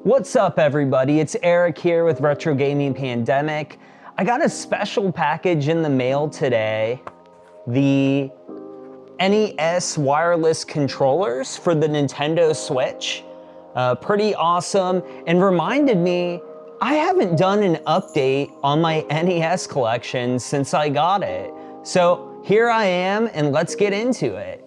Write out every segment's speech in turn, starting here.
What's up, everybody? It's Eric here with Retro Gaming Pandemic. I got a special package in the mail today. The NES wireless controllers for the Nintendo Switch. Pretty awesome, and reminded me I haven't done an update on my NES collection since I got it. So here I am, and let's get into it.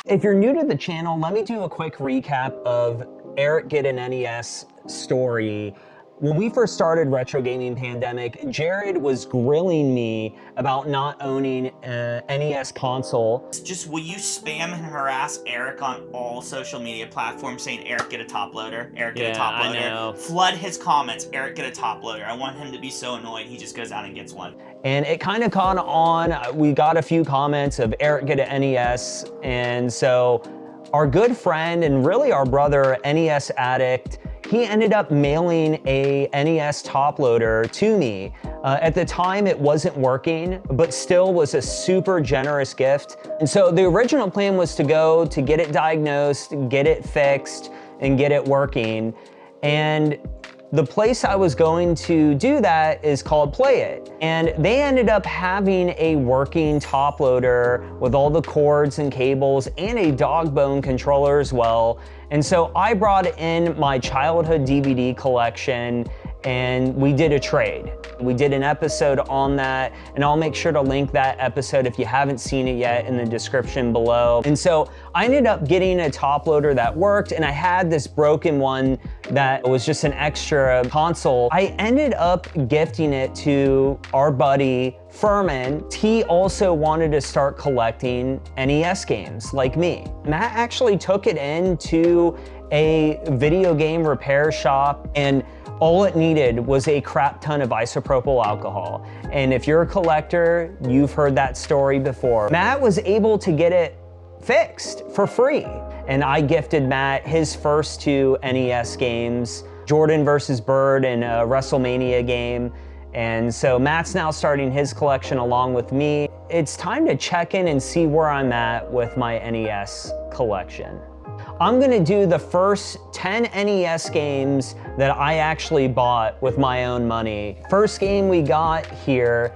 If you're new to the channel, let me do a quick recap of Eric Get an NES story. When we first started Retro Gaming Pandemic, Jared was grilling me about not owning a NES console. Just will you spam and harass Eric on all social media platforms saying Eric get a top loader, Eric get a top loader. I know. Flood his comments, Eric get a top loader. I want him to be so annoyed he just goes out and gets one. And it kind of caught on. We got a few comments of Eric get a NES, and so our good friend and really our brother, NES Addict, he ended up mailing a NES Top Loader to me. At the time, it wasn't working, but still was a super generous gift. And so the original plan was to go to get it diagnosed, get it fixed, and get it working. And the place I was going to do that is called Play It. And they ended up having a working top loader with all the cords and cables and a dog bone controller as well. And so I brought in my childhood DVD collection and we did a trade. We did an episode on that, and I'll make sure to link that episode if you haven't seen it yet in the description below. And so I ended up getting a top loader that worked, and I had this broken one that was just an extra console. I ended up gifting it to our buddy Fuhrman. He also wanted to start collecting NES games like me. Matt actually took it into a video game repair shop, and all it needed was a crap ton of isopropyl alcohol. And if you're a collector, you've heard that story before. Matt was able to get it fixed for free. And I gifted Matt his first two NES games, Jordan vs. Bird and a WrestleMania game. And so Matt's now starting his collection along with me. It's time to check in and see where I'm at with my NES collection. I'm gonna do the first 10 NES games that I actually bought with my own money. First game we got here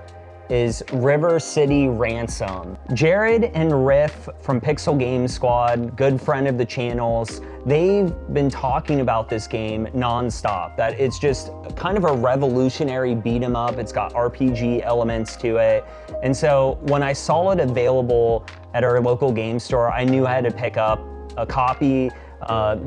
is River City Ransom. Jared and Riff from Pixel Game Squad, good friend of the channels, they've been talking about this game nonstop. That it's just kind of a revolutionary beat 'em up. It's got RPG elements to it. And so when I saw it available at our local game store, I knew I had to pick up a copy.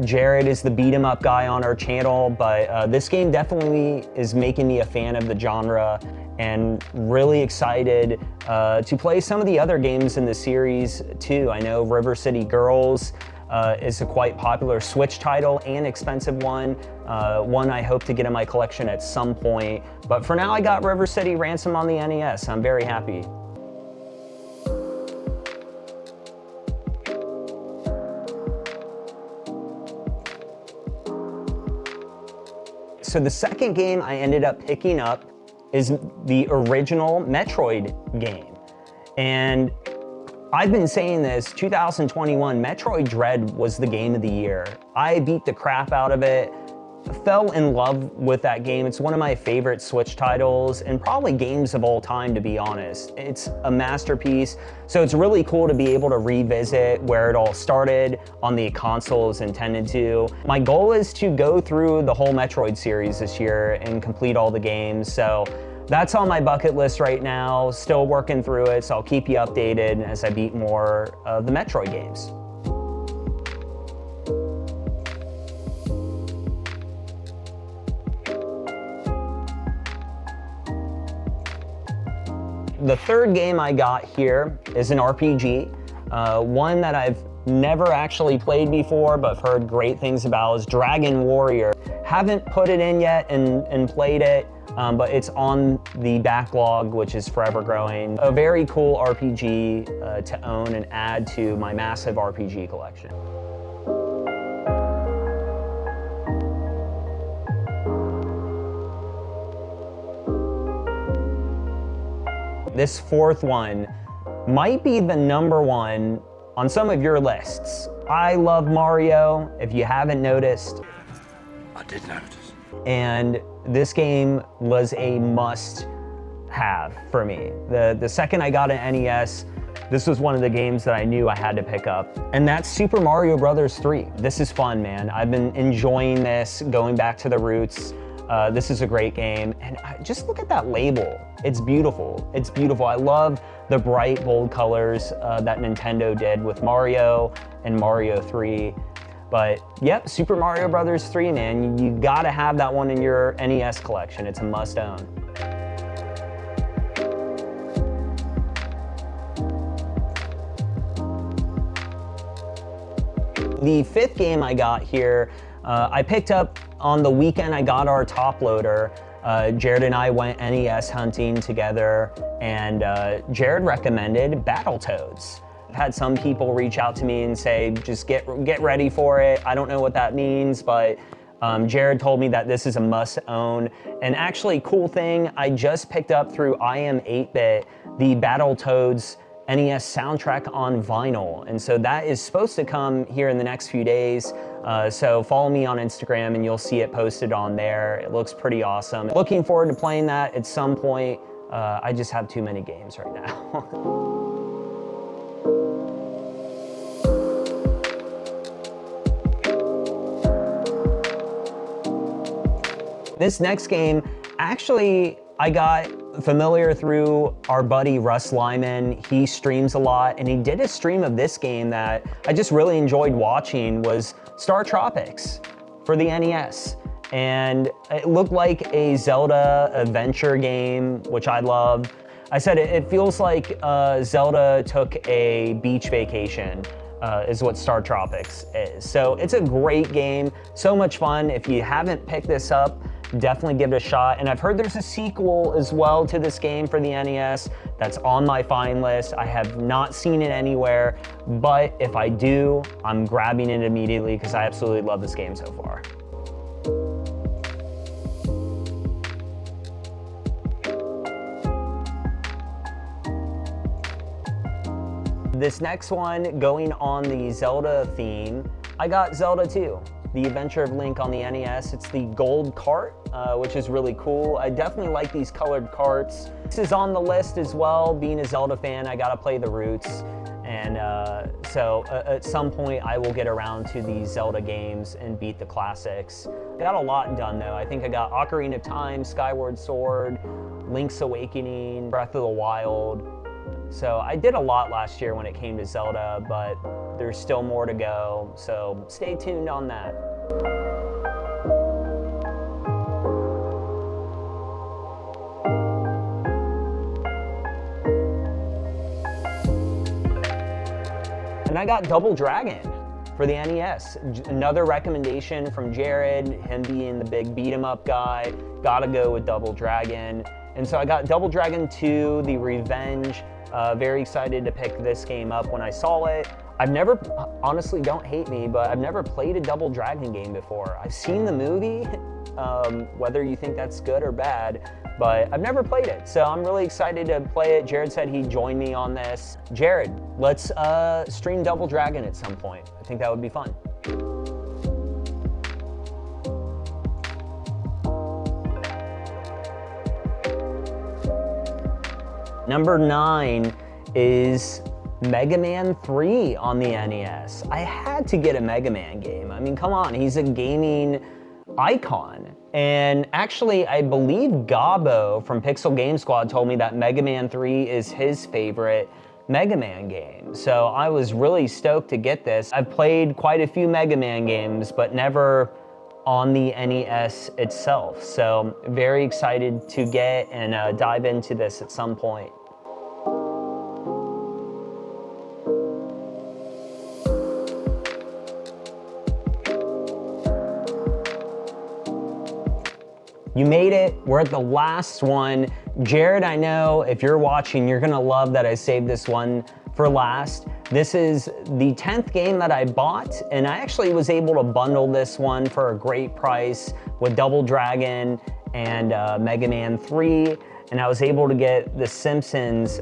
Jared is the beat 'em up guy on our channel, but this game definitely is making me a fan of the genre, and really excited to play some of the other games in the series too. I know River City Girls is a quite popular Switch title and expensive one. One I hope to get in my collection at some point. But for now, I got River City Ransom on the NES. I'm very happy. So the second game I ended up picking up is the original Metroid game. And I've been saying this, 2021, Metroid Dread was the game of the year. I beat the crap out of it, fell in love with that game. It's one of my favorite Switch titles and probably games of all time, to be honest. It's a masterpiece. So it's really cool to be able to revisit where it all started on the console it was intended to. My goal is to go through the whole Metroid series this year and complete all the games. So that's on my bucket list right now, still working through it. So I'll keep you updated as I beat more of the Metroid games. The third game I got here is an RPG, one that I've never actually played before but heard great things about, is Dragon Warrior. Haven't put it in yet and played it, but it's on the backlog, which is forever growing. A very cool RPG to own and add to my massive RPG collection. This fourth one might be the number one on some of your lists. I love Mario, if you haven't noticed. I did notice. And this game was a must-have for me. The second I got an NES, this was one of the games that I knew I had to pick up. And that's Super Mario Bros. 3. This is fun, man. I've been enjoying this, going back to the roots. This is a great game. And just look at that label. It's beautiful. It's beautiful. I love the bright, bold colors that Nintendo did with Mario and Mario 3. But yep, Super Mario Bros. 3, man. You gotta have that one in your NES collection. It's a must own. The fifth game I got here, I picked up on the weekend I got our top loader. Jared and I went NES hunting together, and Jared recommended Battletoads. I've had some people reach out to me and say, just get ready for it. I don't know what that means, but Jared told me that this is a must own. And actually, cool thing, I just picked up through IM8-bit the Battletoads NES soundtrack on vinyl. And so that is supposed to come here in the next few days. So follow me on Instagram and you'll see it posted on there. It looks pretty awesome. Looking forward to playing that at some point. I just have too many games right now. This next game, actually, I got familiar through our buddy Russ Lyman. He streams a lot, and he did a stream of this game that I just really enjoyed watching, was Star Tropics for the NES. And it looked like a Zelda adventure game, which I love. I said it feels like Zelda took a beach vacation, is what Star Tropics is. So it's a great game, so much fun. If you haven't picked this up, definitely give it a shot. And I've heard there's a sequel as well to this game for the NES that's on my find list. I have not seen it anywhere, but if I do, I'm grabbing it immediately because I absolutely love this game so far. This next one, going on the Zelda theme, I got Zelda 2. The Adventure of Link on the NES. It's the gold cart, which is really cool. I definitely like these colored carts. This is on the list as well. Being a Zelda fan, I gotta play the roots. And so at some point I will get around to these Zelda games and beat the classics. I got a lot done though. I think I got Ocarina of Time, Skyward Sword, Link's Awakening, Breath of the Wild. So I did a lot last year when it came to Zelda, but there's still more to go, so stay tuned on that. And I got Double Dragon for the NES. Another recommendation from Jared, him being the big beat 'em up guy, gotta go with Double Dragon. And so I got Double Dragon 2, The Revenge. Very excited to pick this game up when I saw it. I've never, honestly, don't hate me, but I've never played a Double Dragon game before. I've seen the movie, whether you think that's good or bad, but I've never played it. So I'm really excited to play it. Jared said he'd join me on this. Jared, let's stream Double Dragon at some point. I think that would be fun. Number 9 is Mega Man 3 on the NES. I had to get a Mega Man game. I mean, come on, he's a gaming icon. And actually, I believe Gabo from Pixel Game Squad told me that Mega Man 3 is his favorite Mega Man game. So I was really stoked to get this. I've played quite a few Mega Man games, but never on the NES itself. So very excited to get and dive into this at some point. You made it. We're at the last one. Jared, I know if you're watching, you're gonna love that I saved this one for last. This is the 10th game that I bought, and I actually was able to bundle this one for a great price with Double Dragon and Mega Man 3. and I was able to get The Simpsons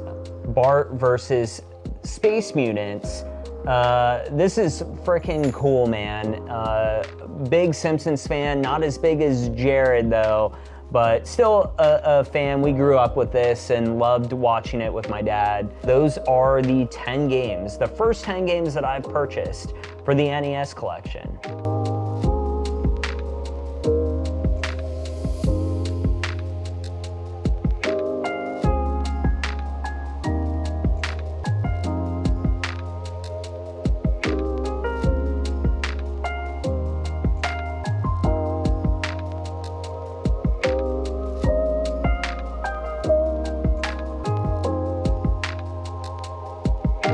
Bart versus Space Mutants. This is freaking cool, man. Big Simpsons fan, not as big as Jared though, but still a fan. We grew up with this and loved watching it with my dad. Those are the 10 games, the first 10 games that I've purchased for the NES collection.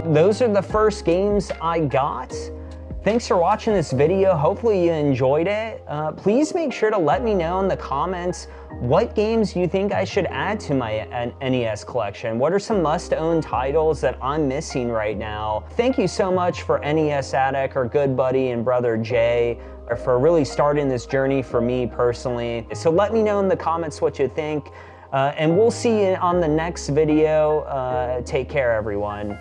Those are the first games I got. Thanks for watching this video. Hopefully you enjoyed it. Please make sure to let me know in the comments what games you think I should add to my NES collection. What are some must-own titles that I'm missing right now? Thank you so much for NES Addict, our good buddy and brother Jay, for really starting this journey for me personally. So let me know in the comments what you think, and we'll see you on the next video. Take care, everyone.